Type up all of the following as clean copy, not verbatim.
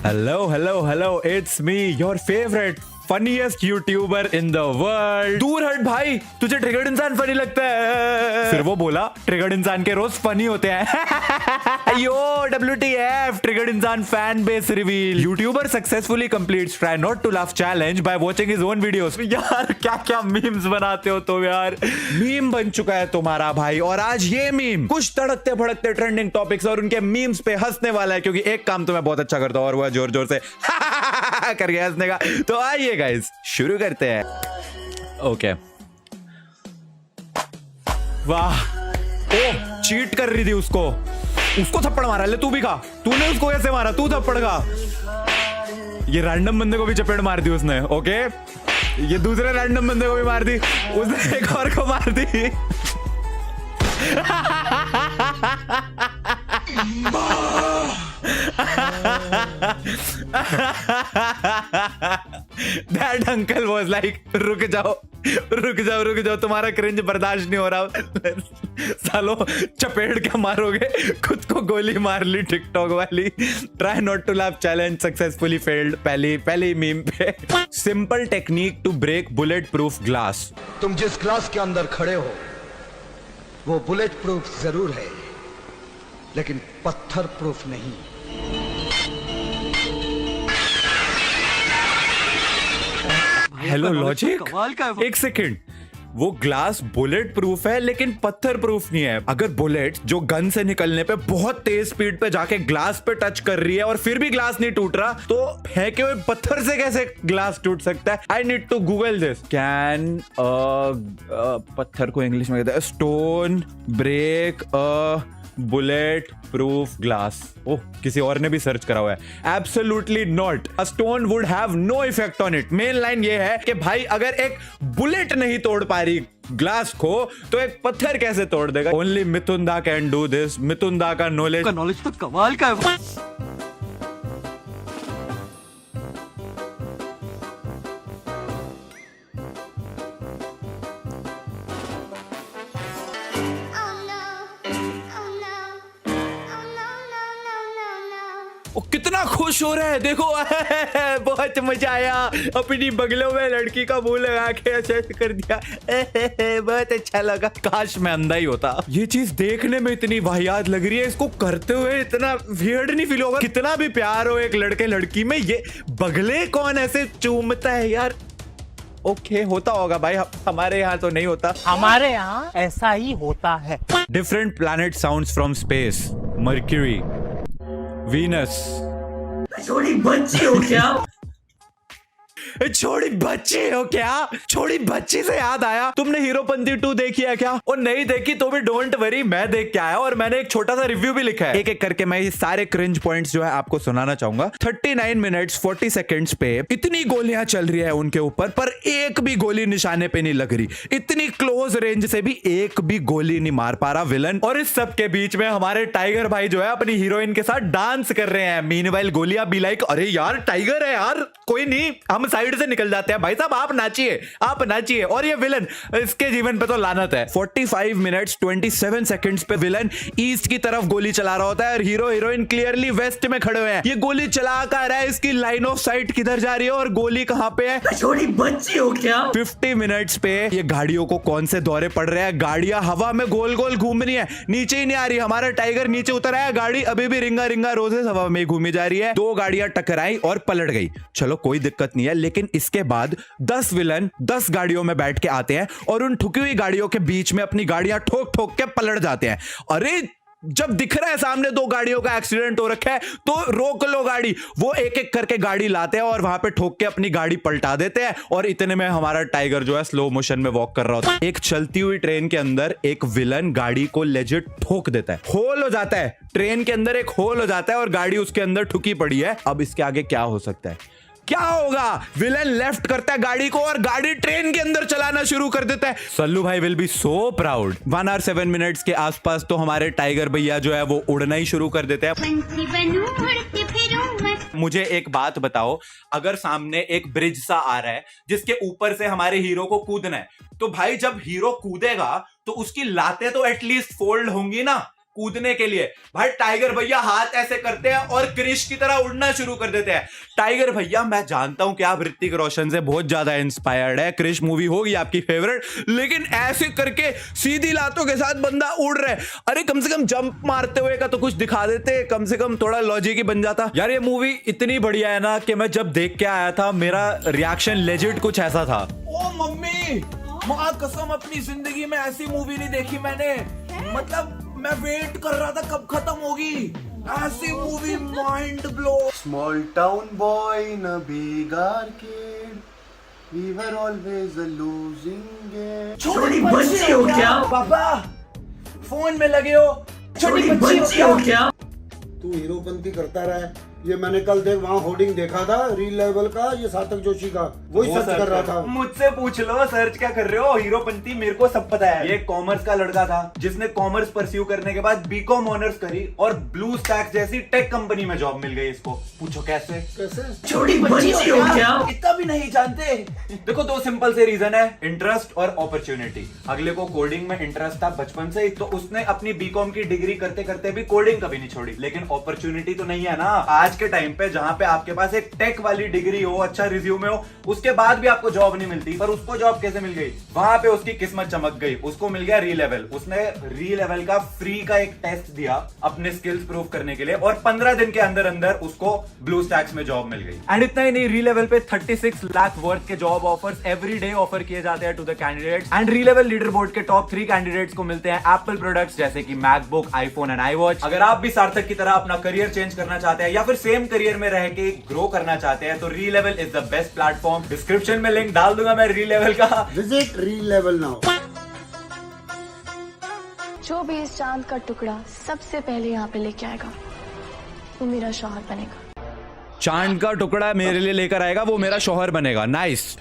Hello, hello, hello. It's me, your favorite funniest YouTuber in the world. दूर हट भाई, तुझे ट्रिगर्ड इंसान फनी लगता है। फिर वो बोला ट्रिगर्ड इंसान के रोज फनी होते हैं। यो WTF, ट्रिगर्ड इंसान fan base reveal. YouTuber successfully completes try not to laugh challenge by watching his own videos. यार क्या क्या मीम्स बनाते हो तुम यार। मीम बन चुका है तुम्हारा भाई, और आज ये मीम कुछ तड़कते भड़कते ट्रेंडिंग टॉपिक्स और उनके मीम्स पे हंसने वाला है, क्योंकि एक काम तो मैं बहुत अच्छा करता हूँ और वह जोर जोर से करके हंसने का। तो आइए गाइस शुरू करते हैं। ओके वाह, ओ चीट कर रही थी, उसको थप्पड़ मारा। ले तू भी खा। तूने उसको कैसे मारा? तू थप्पड़ खा। ये रैंडम बंदे को भी चपेट मार दी उसने। ओके, ये दूसरे रैंडम बंदे को भी मार दी, उसने एक और को मार दी। That uncle was like, रुक जाओ, तुम्हारा क्रिंज बर्दाश्त नहीं हो रहा। सालो चपेट क्या मारोगे, खुद को गोली मार ली टिकटॉक वाली। Try not to laugh challenge successfully failed. पहली मीम पे simple technique to break bullet proof glass. तुम जिस ग्लास के अंदर खड़े हो वो बुलेट प्रूफ जरूर है, लेकिन पत्थर प्रूफ नहीं। हेलो लॉजिक, एक सेकेंड। वो ग्लास बुलेट प्रूफ है लेकिन पत्थर प्रूफ नहीं है। अगर बुलेट जो गन से निकलने पे बहुत तेज स्पीड पे जाके ग्लास पे टच कर रही है और फिर भी ग्लास नहीं टूट रहा, तो फेंके हुए पत्थर से कैसे ग्लास टूट सकता है? I need to Google this. Can पत्थर को इंग्लिश में कहते हैं stone break bullet proof glass. Oh, किसी और ने भी सर्च करा हुआ है। Absolutely not. A stone would have no effect on it. Main line ये है कि भाई अगर एक बुलेट नहीं तोड़ पा रही ग्लास को, तो एक पत्थर कैसे तोड़ देगा? ओनली मिथुन दा कैन डू दिस। मिथुन दा का नॉलेज तो कमाल का है। वो कितना खुश हो रहा है, देखो। बहुत मजा आया। अपनी बगलों में लड़की का मुंह लगा के ऐसे कर दिया। बहुत अच्छा लगा। काश मैं अंधा ही होता। ये चीज देखने में इतनी वाहियात लग रही है, इसको करते हुए इतना वियर्ड नहीं फील होगा? कितना भी प्यार हो एक लड़के लड़की में, ये बगले कौन ऐसे चूमता है यार? ओके, होता होगा भाई, हमारे यहाँ तो नहीं होता। हमारे यहाँ ऐसा ही होता है। Different planet sounds from space. Mercury, Venus. छोटी बच्ची हो क्या? छोटी बच्ची हो क्या? छोटी बच्ची से याद आया, तुमने हीरोपंती 2 देखी है क्या? और नहीं देखी तो भी डोंट वरी, मैं देख के आया और मैंने एक छोटा सा रिव्यू भी लिखा है। एक एक करके मैं ये सारे क्रिंज पॉइंट्स जो है आपको सुनाना चाहूंगा। 39 मिनट्स 40 सेकंड्स पे इतनी गोलियां चल रही है उनके ऊपर, पर एक भी गोली निशाने पे नहीं लग रही। इतनी क्लोज रेंज से भी एक भी गोली नहीं मार पा रहा विलन। और इस सब के बीच में हमारे टाइगर भाई जो है अपनी हीरोइन के साथ डांस कर रहे हैं। मीनवाइल गोलियां बी लाइक, अरे यार टाइगर है यार, कोई नहीं, हम साइड से निकल जाते हैं। भाई साहब आप नाचिए। और ये विलन, इसके जीवन पे तो लानत है। 45 मिनट्स 27 सेकंड्स पे विलन ईस्ट की तरफ गोली चला रहा होता है और हीरो हीरोइन क्लियरली वेस्ट में खड़े हुए हैं। ये गोली चला कर रहा है, इसकी लाइन ऑफ साइट किधर जा रही है और गोली कहां पे है? छोटी बच्ची हो क्या? 50 मिनट्स पे ये गाड़ियों को कौन से दौरे पड़ रहे हैं? गाड़ियां हवा में गोल गोल घूम रही है, नीचे ही नहीं आ रही। हमारा टाइगर नीचे उतर आया, गाड़ी अभी भी रिंगा रिंगा रोजेस हवा में घूमी जा रही है। 2 गाड़ियां टकराई और पलट गई। चलो कोई दिक्कत नहीं है, लेकिन इसके बाद 10 विलन 10 गाड़ियों में बैठ के आते हैं और उन ठुकी हुई गाड़ियों के बीच में अपनी गाड़ियां ठोक ठोक के पलट जाते हैं। अरे जब दिख रहा है सामने 2 गाड़ियों का एक्सीडेंट हो रखा है तो रोक लो गाड़ी। वो एक एक करके गाड़ी लाते हैं और वहां पे ठोक के अपनी गाड़ी पलटा देते हैं। और इतने में हमारा टाइगर जो है स्लो मोशन में वॉक कर रहा होता है। एक चलती हुई ट्रेन के अंदर एक विलन गाड़ी को लेजिट ठोक देता है। होल हो जाता है, ट्रेन के अंदर एक होल हो जाता है और गाड़ी उसके अंदर ठुकी पड़ी है। अब इसके आगे क्या हो सकता है? क्या होगा? विलन लेफ्ट करता है गाड़ी को और गाड़ी ट्रेन के अंदर चलाना शुरू कर देता है। सल्लू भाई will be so proud. 1 hour 7 minutes के आसपास तो हमारे टाइगर भैया जो है वो उड़ना ही शुरू कर देते हैं। मुझे एक बात बताओ, अगर सामने एक ब्रिज सा आ रहा है जिसके ऊपर से हमारे हीरो को कूदना है, तो भाई जब हीरो कूदेगा तो उसकी लातें तो एटलीस्ट फोल्ड होंगी ना। कूदने के लिए। भाई टाइगर भैया हाथ ऐसे करते हैं और क्रिश की तरह उड़ना शुरू कर देते हैं। टाइगर भैया मैं जानता हूं कि आप ऋतिक रोशन से बहुत ज्यादा इंस्पायर्ड है, क्रिश मूवी होगी आपकी फेवरेट, लेकिन ऐसे करके सीधी लातों के साथ बंदा उड़ रहा है। अरे कम से कम जंप मारते हुए का तो कुछ दिखा देते, कम से कम थोड़ा लॉजिक ही बन जाता। यार ये मूवी इतनी बढ़िया है ना कि मैं जब देख के आया था मेरा रिएक्शन लेजिट कुछ ऐसा था। ओ मम्मी, मां कसम अपनी जिंदगी में ऐसी मूवी नहीं देखी मैंने। मतलब मैं वेट कर रहा था कब खत्म होगी, ऐसी movie mind blow. Small town boy in a big arcade, we were always a losing game. छोटी बच्ची हो क्या? पापा फोन में लगे हो, छोटी बच्ची हो क्या? तू हीरोपंती करता रहा। ये मैंने कल देख वहाँ होर्डिंग देखा था रील लेवल का, ये सार्थक जोशी का, वही सर्च कर रहा था। मुझसे पूछ लो सर्च क्या कर रहे हो। हीरोपंती मेरे को सब पता है। ये कॉमर्स का लड़का था जिसने कॉमर्स परस्यू करने के बाद बीकॉम ऑनर्स करी और ब्लू स्टैक जैसी टेक कंपनी में जॉब मिल गई इसको। पूछो कैसे? छोटी बच्ची हो क्या? इतना भी नहीं जानते। देखो दो सिंपल से रीजन है, इंटरेस्ट और अपॉर्चुनिटी। अगले को कोडिंग में इंटरेस्ट था बचपन से ही, तो उसने अपनी बीकॉम की डिग्री करते करते भी कोडिंग कभी नहीं छोड़ी। लेकिन अपॉर्चुनिटी तो नहीं है ना आज के टाइम पे, जहां पे आपके पास एक टेक वाली डिग्री हो, अच्छा रिज्यूमे हो, उसके बाद भी आपको जॉब नहीं मिलती। पर उसको जॉब कैसे मिल गई? वहां पे उसकी किस्मत चमक गई, उसको मिल गया री लेवल। उसने री लेवल का फ्री का एक टेस्ट दिया अपने स्किल्स प्रूव करने के लिए और 15 दिन के अंदर अंदर उसको ब्लू स्टैक्स में जॉब मिल गई। एंड इतना ही नहीं, री लेवल पे 36 लाख वर्थ के job offers every day offer किए जाते हैं to the candidates. And re level leader board के टॉप 3 कैंडिडेट्स को मिलते हैं एप्पल प्रोडक्ट्स जैसे कि MacBook, iPhone and I watch. अगर आप भी सार्थक की तरह अपना करियर चेंज करना चाहते हैं या फिर सेम करियर में रह के ग्रो करना चाहते हैं तो री level is the best platform. Description में लिंक डाल दूंगा मैं री लेवल का। Visit reel level now. जो भी इस चांद का टुकड़ा सबसे पहले यहाँ पे लेके आएगा वो मेरा शौहर बनेगा। चांद का टुकड़ा मेरे लिए लेकर आएगा वो मेरा शौहर बनेगा। नाइस।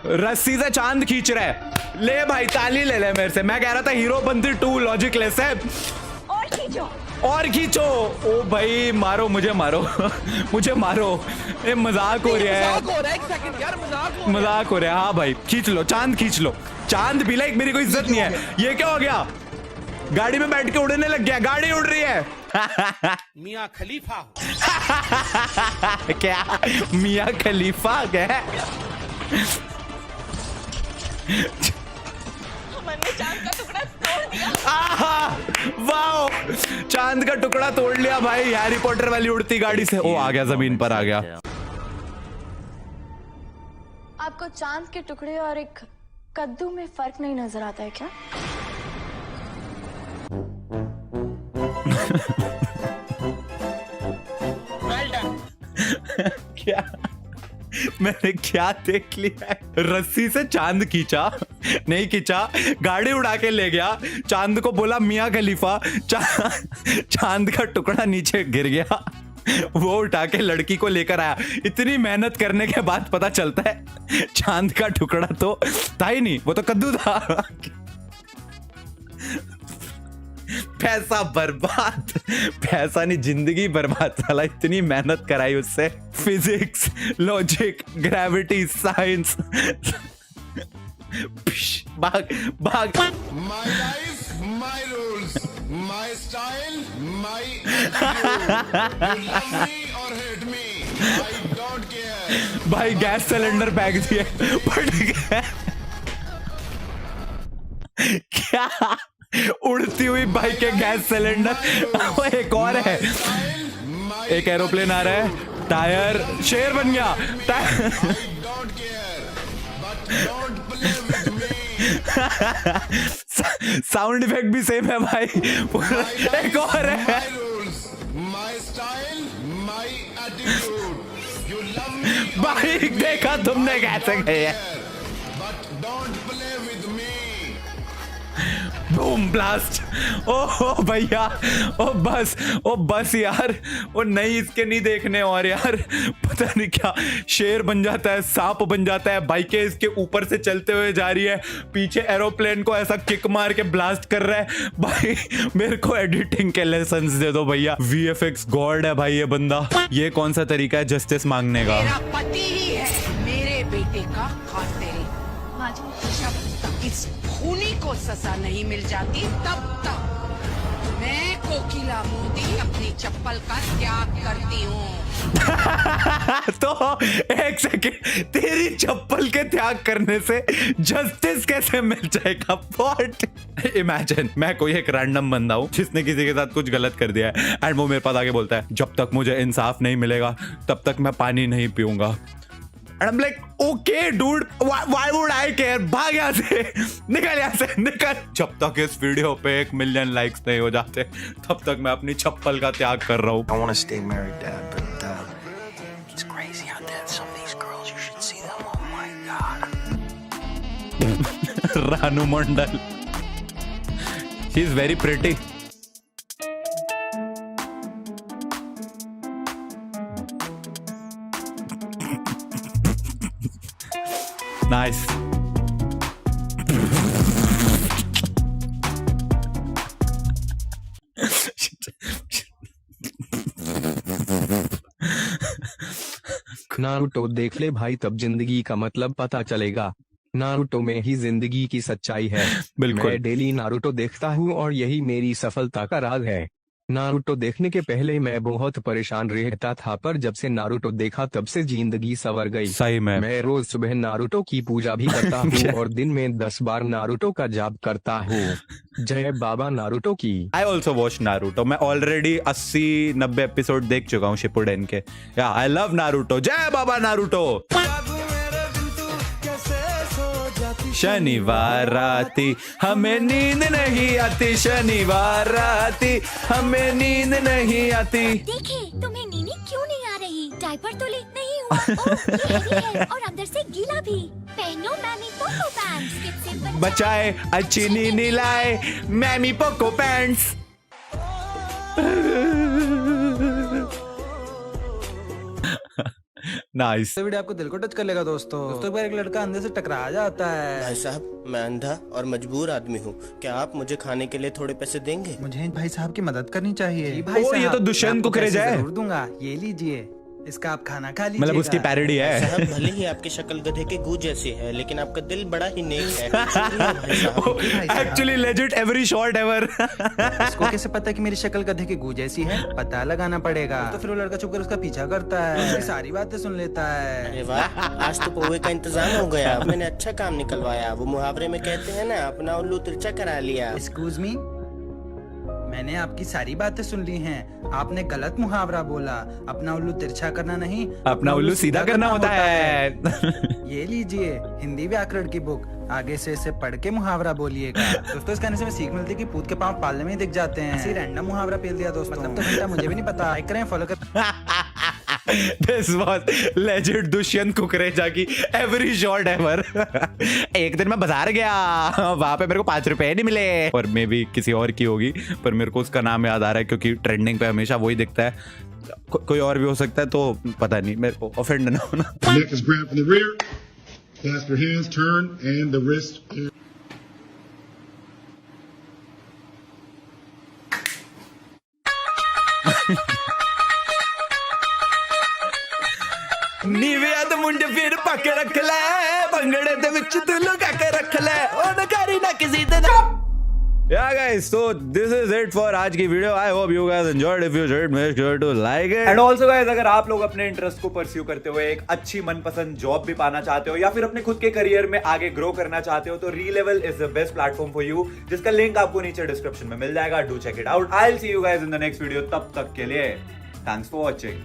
रस्सी से चांद खींच रहा है। ले भाई ताली ले ले मेरे से। मैं कह रहा था हीरोपंती 2 लॉजिकलेस है। और खींचो। ओ भाई मारो मुझे, मारो मुझे मारो। ये मजाक हो रहा है, मजाक हो रहा है। हाँ भाई खींच लो, चांद खींच लो। चांद भी लाइक मेरी कोई इज्जत नहीं है। ये क्या हो गया? गाड़ी में बैठ के उड़ने लग गया, गाड़ी उड़ रही है। मियां खलीफा। क्या मियां खलीफा क्या? चांद का टुकड़ा तोड़ दिया। वाह, चांद का टुकड़ा तोड़ लिया भाई हैरी पॉटर वाली उड़ती गाड़ी से। ओ आ गया, जमीन पर आ गया। आपको चांद के टुकड़े और एक कद्दू में फर्क नहीं नजर आता है क्या? क्या मैंने क्या देख लिया? रस्सी से चांद खींचा, नहीं खींचा, गाड़ी उड़ा के ले गया। चांद को बोला मियां खलीफा। चांद का टुकड़ा नीचे गिर गया, वो उठा के लड़की को लेकर आया। इतनी मेहनत करने के बाद पता चलता है चांद का टुकड़ा तो था ही नहीं, वो तो कद्दू था। पैसा बर्बाद, पैसा नहीं जिंदगी बर्बाद। साला इतनी मेहनत कराई उससे, फिजिक्स, लॉजिक, ग्रेविटी, साइंस। भाग भाग। My life, my rules, my style, my attitude. You love me or hate me, I don't care. भाई गैस सिलेंडर फेंक दिए, फट गया। क्या उड़ती हुई बाइक के गैस सिलेंडर। एक और है, एक एरोप्लेन आ रहा है, टायर शेर बन गया। I don't care, but don't play with me. Sound effect भी सेम है भाई। एक और है, My rules, my style, my attitude. You love me or भाई देखा तुमने कैसे गए हैं? but don't play with me. Boom blast. ओह भैया, ओ बस यार, ओ नहीं इसके नहीं देखने। और यार पता नहीं क्या शेर बन जाता है, सांप बन जाता है, बाइकें इसके ऊपर से चलते हुए जा रही है, पीछे एरोप्लेन को ऐसा किक मार के ब्लास्ट कर रहा है। भाई मेरे को एडिटिंग के लेसन्स दे दो भैया। VFX गॉड है भाई ये बंदा। ये कौन सा तरीका है जस्टिस मांगने का? मेरा पति ही है मेरे बेटे का खातिर। हाँ जी। जब तक इस खूनी को सजा नहीं मिल जाती तब तक मैं कोकिला मोदी अपनी चप्पल का त्याग करती हूँ। तो एक सेकंड, तेरी चप्पल के त्याग करने से जस्टिस कैसे मिल जाएगा? व्हाट? इमेजिन मैं कोई एक रैंडम बंदा हूं जिसने किसी के साथ कुछ गलत कर दिया है एंड वो मेरे पास आके बोलता है जब तक मुझे इंसाफ नहीं मिलेगा तब तक मैं पानी नहीं पीऊंगा। And I'm like, okay, dude, why would I care? भाग यहाँ से, निकल यहाँ से, निकल। जब तक इस वीडियो पे 1 मिलियन लाइक्स नहीं हो जाते तब तक मैं अपनी चप्पल का त्याग कर रहा हूँ। I want to stay married, Dad, but it's crazy out there. Some of these girls, you should see them. Oh my God. Ranu Mandal, she is very pretty. Nice. Naruto देख ले भाई, तब जिंदगी का मतलब पता चलेगा। नारुतो में ही जिंदगी की सच्चाई है। बिल्कुल। मैं डेली नारुतो देखता हूँ और यही मेरी सफलता का राज है। नारुतो देखने के पहले मैं बहुत परेशान रहता था, पर जब से नारुतो देखा तब से जिंदगी संवर गई। सही में। मैं रोज सुबह नारुतो की पूजा भी करता हूँ और दिन में 10 बार नारुतो का जाप करता हूँ। जय बाबा नारुतो की। I also watch Naruto. मैं ऑलरेडी 80-90 एपिसोड देख चुका हूँ शिपुडेन के। या आई लव नारुतो। जय बाबा नारुतो। शनिवार राती हमें नींद नहीं आती, शनिवार राती हमें नींद नहीं आती। देखिए तुम्हें नींद क्यों नहीं आ रही? डायपर तो लीक नहीं हुआ? ओह, ये heavy है और अंदर से गीला भी। पहनो मैमी पोको पैंट्स, किससे बचाए अच्छी नींद लाए मैमी पोको पैंट्स। नाइस। वीडियो आपको दिल को टच कर लेगा दोस्तों। एक बार एक लड़का अंदर से टकरा जाता है। भाई साहब, मैं अंधा और मजबूर आदमी हूँ, क्या आप मुझे खाने के लिए थोड़े पैसे देंगे? मुझे भाई साहब की मदद करनी चाहिए। भाई ये तो दुष्यंत कुकरेजा है। जरूर दूंगा, ये लीजिए, इसका आप खाना खा लीजिए। मतलब उसकी पैरोडी है। साहब, भले ही आपकी शक्ल गधे के गू जैसी है, लेकिन आपका दिल बड़ा ही नेक है। Actually legit every shot ever. इसको कैसे पता कि मेरी शक्ल गधे के गू जैसी है? पता लगाना पड़ेगा। तो फिर वो लड़का छुपकर उसका पीछा करता है, सारी बातें सुन लेता है। अरे वाह, आज तो पोहे का इंतजाम हो गया। मैंने अच्छा काम निकलवाया। वो मुहावरे में कहते हैं ना, अपना उल्लू तिरछा करा लिया। एक्सक्यूज मी, मैंने आपकी सारी बातें सुन ली हैं। आपने गलत मुहावरा बोला। अपना उल्लू तिरछा करना नहीं, अपना उल्लू सीधा करना होता है। ये लीजिए हिंदी व्याकरण की बुक, आगे से इसे पढ़ के मुहावरा बोलिएगा। दोस्तों, इस कहने से हमें सीख मिलती है कि पूत के पाँव पालने में ही दिख जाते हैं। ऐसे रैंडम मुहावरा पेल दिया दोस्तों। मतलब तो घंटा मुझे भी नहीं पता। लाइक करें, फॉलो करें। This was legit Dushyant Kukreja की एवरी शॉट एवर। एक दिन मैं बाजार गया, वहां पे मेरे को 5 रुपए नहीं मिले, और मे भी किसी और की होगी, पर मेरे को उसका नाम याद आ रहा है क्योंकि ट्रेंडिंग पे हमेशा वही दिखता है। कोई और भी हो सकता है, तो पता नहीं, मेरे को ऑफेंड ना होना। Neck is grabbed from the rear. Clasp your hands, turn, and the wrist. Nivea तो मुंडे फिर पक रख ले, भंगड़े दे विच तू लुका के रख ले, ओ नकारी ना किसी दे ना। Yeah guys, so this is it for आज की video. I hope you guys enjoyed. If you did, make sure to like it. And also guys, अगर आप लोग अपने इंटरेस्ट को परस्यू करते हुए एक अच्छी मनपसंद जॉब भी पाना चाहते हो, या फिर अपने खुद के करियर में आगे ग्रो करना चाहते हो, तो Relevel is the best platform for you, जिसका लिंक आपको नीचे डिस्क्रिप्शन में मिल जाएगा। Do check it out. I'll see you guys in the next video. तब तक के लिए थैंक्स फॉर वॉचिंग।